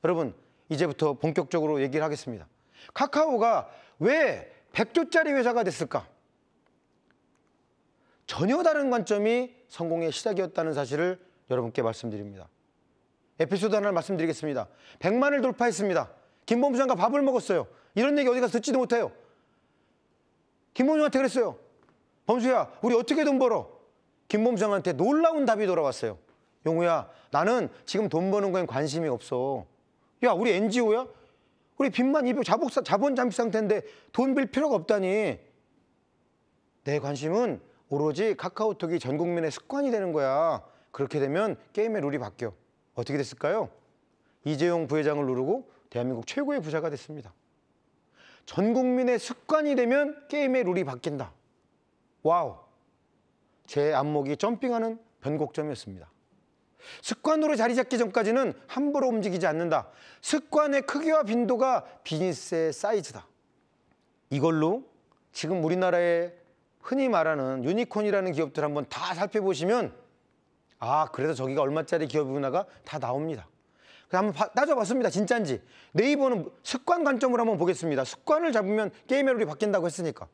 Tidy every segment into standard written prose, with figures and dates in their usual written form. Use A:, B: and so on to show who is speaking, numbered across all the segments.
A: 여러분, 이제부터 본격적으로 얘기를 하겠습니다. 카카오가 왜 100조짜리 회사가 됐을까? 전혀 다른 관점이 성공의 시작이었다는 사실을 여러분께 말씀드립니다. 에피소드 하나를 말씀드리겠습니다. 100만을 돌파했습니다. 김범수 장관 밥을 먹었어요. 이런 얘기 어디 가서 듣지도 못해요. 김범수한테 그랬어요. 범수야, 우리 어떻게 돈 벌어? 김범수 장관한테 놀라운 답이 돌아왔어요. 용우야, 나는 지금 돈 버는 거엔 관심이 없어. 야, 우리 NGO야? 우리 빚만 200, 자본 잠식 상태인데 돈 빌 필요가 없다니. 내 관심은 오로지 카카오톡이 전 국민의 습관이 되는 거야. 그렇게 되면 게임의 룰이 바뀌어. 어떻게 됐을까요? 이재용 부회장을 누르고 대한민국 최고의 부자가 됐습니다. 전 국민의 습관이 되면 게임의 룰이 바뀐다. 와우. 제 안목이 점핑하는 변곡점이었습니다. 습관으로 자리 잡기 전까지는 함부로 움직이지 않는다. 습관의 크기와 빈도가 비즈니스의 사이즈다. 이걸로 지금 우리나라에 흔히 말하는 유니콘이라는 기업들 한번 다 살펴보시면 그래서 저기가 얼마짜리 기업이구나가 다 나옵니다. 그래서 한번 따져봤습니다. 진짜인지. 네이버는 습관 관점으로 한번 보겠습니다. 습관을 잡으면 게임의 룰이 바뀐다고 했으니까.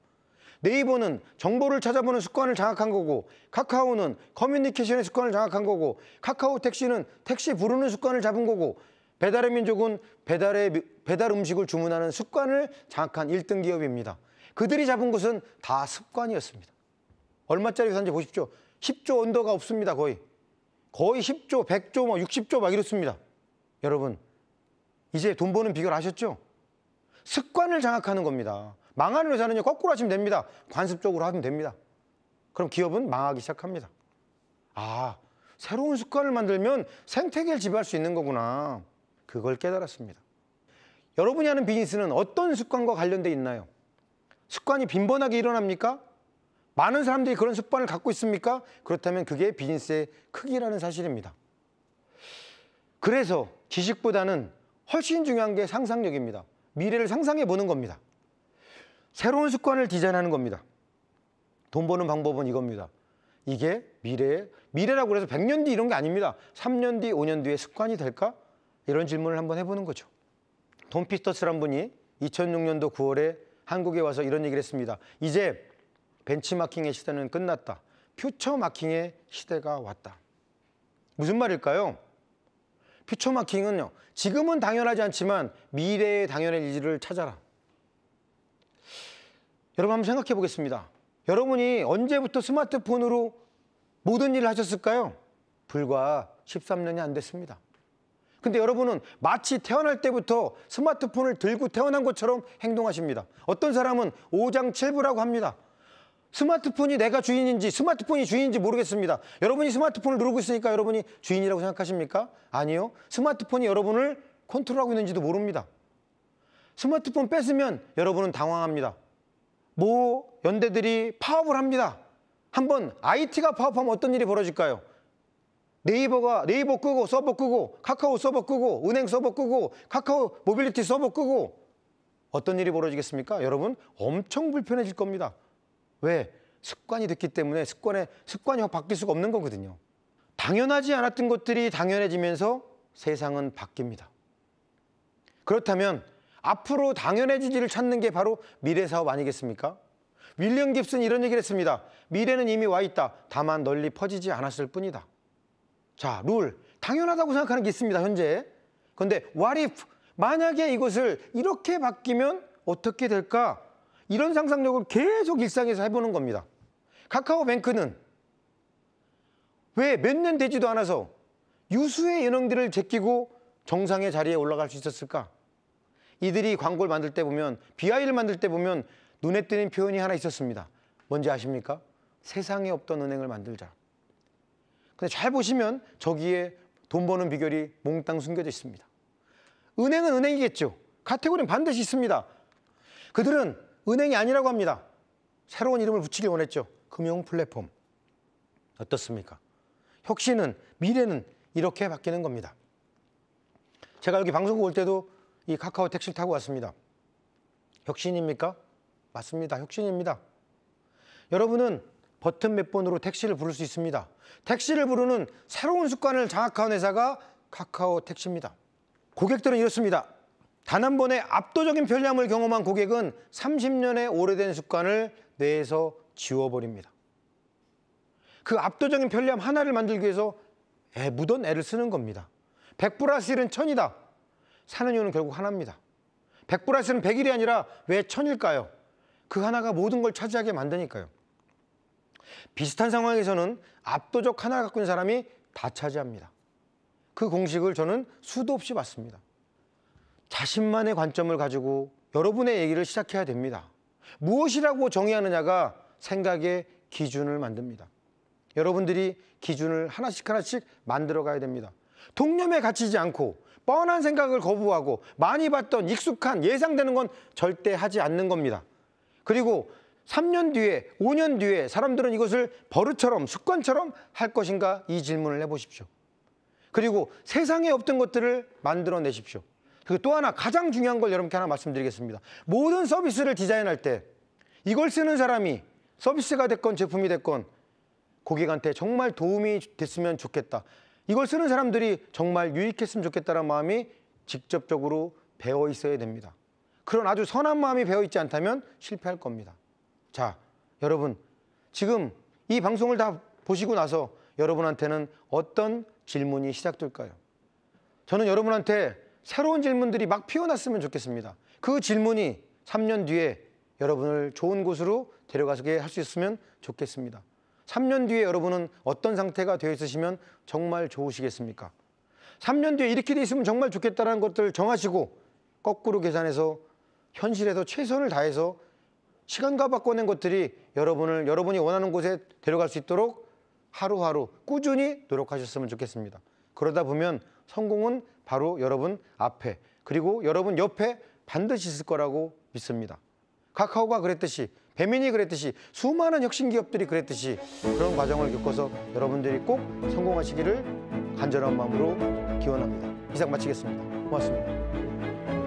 A: 네이버는 정보를 찾아보는 습관을 장악한 거고, 카카오는 커뮤니케이션의 습관을 장악한 거고, 카카오 택시는 택시 부르는 습관을 잡은 거고, 배달의 민족은 배달 음식을 주문하는 습관을 장악한 1등 기업입니다. 그들이 잡은 것은 다 습관이었습니다. 얼마짜리 회사인지 보십시오. 10조 언더가 없습니다. 거의 10조, 100조, 60조 막 이렇습니다. 여러분, 이제 돈 버는 비결 아셨죠? 습관을 장악하는 겁니다. 망하는 회사는요, 거꾸로 하시면 됩니다. 관습적으로 하면 됩니다. 그럼 기업은 망하기 시작합니다. 새로운 습관을 만들면 생태계를 지배할 수 있는 거구나. 그걸 깨달았습니다. 여러분이 하는 비즈니스는 어떤 습관과 관련돼 있나요? 습관이 빈번하게 일어납니까? 많은 사람들이 그런 습관을 갖고 있습니까? 그렇다면 그게 비즈니스의 크기라는 사실입니다. 그래서 지식보다는 훨씬 중요한 게 상상력입니다. 미래를 상상해 보는 겁니다. 새로운 습관을 디자인하는 겁니다. 돈 버는 방법은 이겁니다. 이게 미래라고 해서 100년 뒤 이런 게 아닙니다. 3년 뒤, 5년 뒤에 습관이 될까? 이런 질문을 한번 해보는 거죠. 돈 피터스란 분이 2006년도 9월에 한국에 와서 이런 얘기를 했습니다. 이제 벤치마킹의 시대는 끝났다. 퓨처마킹의 시대가 왔다. 무슨 말일까요? 퓨처마킹은요, 지금은 당연하지 않지만 미래의 당연한 일을 찾아라. 여러분 한번 생각해 보겠습니다. 여러분이 언제부터 스마트폰으로 모든 일을 하셨을까요? 불과 13년이 안 됐습니다. 근데 여러분은 마치 태어날 때부터 스마트폰을 들고 태어난 것처럼 행동하십니다. 어떤 사람은 오장칠부라고 합니다. 스마트폰이 내가 주인인지 스마트폰이 주인인지 모르겠습니다. 여러분이 스마트폰을 누르고 있으니까 여러분이 주인이라고 생각하십니까? 아니요. 스마트폰이 여러분을 컨트롤하고 있는지도 모릅니다. 스마트폰 뺏으면 여러분은 당황합니다. 연대들이 파업을 합니다. 한번 IT가 파업하면 어떤 일이 벌어질까요? 네이버 끄고 서버 끄고 카카오 서버 끄고 은행 서버 끄고 카카오 모빌리티 서버 끄고 어떤 일이 벌어지겠습니까? 여러분 엄청 불편해질 겁니다. 왜? 습관이 됐기 때문에 습관이 확 바뀔 수가 없는 거거든요. 당연하지 않았던 것들이 당연해지면서 세상은 바뀝니다. 그렇다면 앞으로 당연해지지를 찾는 게 바로 미래 사업 아니겠습니까? 윌리엄 깁슨이 이런 얘기를 했습니다. 미래는 이미 와 있다. 다만 널리 퍼지지 않았을 뿐이다. 자, 룰. 당연하다고 생각하는 게 있습니다, 현재. 그런데 what if? 만약에 이것을 이렇게 바뀌면 어떻게 될까? 이런 상상력을 계속 일상에서 해보는 겁니다. 카카오뱅크는 왜 몇 년 되지도 않아서 유수의 연령들을 제끼고 정상의 자리에 올라갈 수 있었을까? 이들이 광고를 만들 때 보면, BI를 만들 때 보면 눈에 띄는 표현이 하나 있었습니다. 뭔지 아십니까? 세상에 없던 은행을 만들자. 근데 잘 보시면 저기에 돈 버는 비결이 몽땅 숨겨져 있습니다. 은행은 은행이겠죠. 카테고리는 반드시 있습니다. 그들은 은행이 아니라고 합니다. 새로운 이름을 붙이길 원했죠. 금융 플랫폼. 어떻습니까? 혁신은, 미래는 이렇게 바뀌는 겁니다. 제가 여기 방송국 올 때도 이 카카오 택시를 타고 왔습니다. 혁신입니까? 맞습니다. 혁신입니다. 여러분은 버튼 몇 번으로 택시를 부를 수 있습니다. 택시를 부르는 새로운 습관을 장악한 회사가 카카오 택시입니다. 고객들은 이렇습니다. 단 한 번에 압도적인 편리함을 경험한 고객은 30년의 오래된 습관을 뇌에서 지워버립니다. 그 압도적인 편리함 하나를 만들기 위해서 묻은 애를 쓰는 겁니다. 100 플러스 1은 1000이다. 사는 이유는 결국 하나입니다. 100 플러스 1은 100일이 아니라 왜 1000일까요? 그 하나가 모든 걸 차지하게 만드니까요. 비슷한 상황에서는 압도적 하나를 갖고 있는 사람이 다 차지합니다. 그 공식을 저는 수도 없이 봤습니다. 자신만의 관점을 가지고 여러분의 얘기를 시작해야 됩니다. 무엇이라고 정의하느냐가 생각의 기준을 만듭니다. 여러분들이 기준을 하나씩 만들어 가야 됩니다. 통념에 갇히지 않고 뻔한 생각을 거부하고 많이 봤던 익숙한 예상되는 건 절대 하지 않는 겁니다. 그리고 3년 뒤에 5년 뒤에 사람들은 이것을 버릇처럼 습관처럼 할 것인가 이 질문을 해보십시오. 그리고 세상에 없던 것들을 만들어내십시오. 그리고 또 하나 가장 중요한 걸 여러분께 하나 말씀드리겠습니다. 모든 서비스를 디자인할 때 이걸 쓰는 사람이 서비스가 됐건 제품이 됐건 고객한테 정말 도움이 됐으면 좋겠다. 이걸 쓰는 사람들이 정말 유익했으면 좋겠다는 마음이 직접적으로 배어 있어야 됩니다. 그런 아주 선한 마음이 배어 있지 않다면 실패할 겁니다. 자, 여러분 지금 이 방송을 다 보시고 나서 여러분한테는 어떤 질문이 시작될까요? 저는 여러분한테 새로운 질문들이 막 피어났으면 좋겠습니다. 그 질문이 3년 뒤에 여러분을 좋은 곳으로 데려가게 할 수 있으면 좋겠습니다. 3년 뒤에 여러분은 어떤 상태가 되어 있으시면 정말 좋으시겠습니까? 3년 뒤에 이렇게 돼 있으면 정말 좋겠다는 것들을 정하시고 거꾸로 계산해서 현실에서 최선을 다해서 시간과 바꿔낸 것들이 여러분이 원하는 곳에 데려갈 수 있도록 하루하루 꾸준히 노력하셨으면 좋겠습니다. 그러다 보면 성공은 바로 여러분 앞에 그리고 여러분 옆에 반드시 있을 거라고 믿습니다. 카카오가 그랬듯이 배민이 그랬듯이 수많은 혁신 기업들이 그랬듯이 그런 과정을 겪어서 여러분들이 꼭 성공하시기를 간절한 마음으로 기원합니다. 이상 마치겠습니다. 고맙습니다.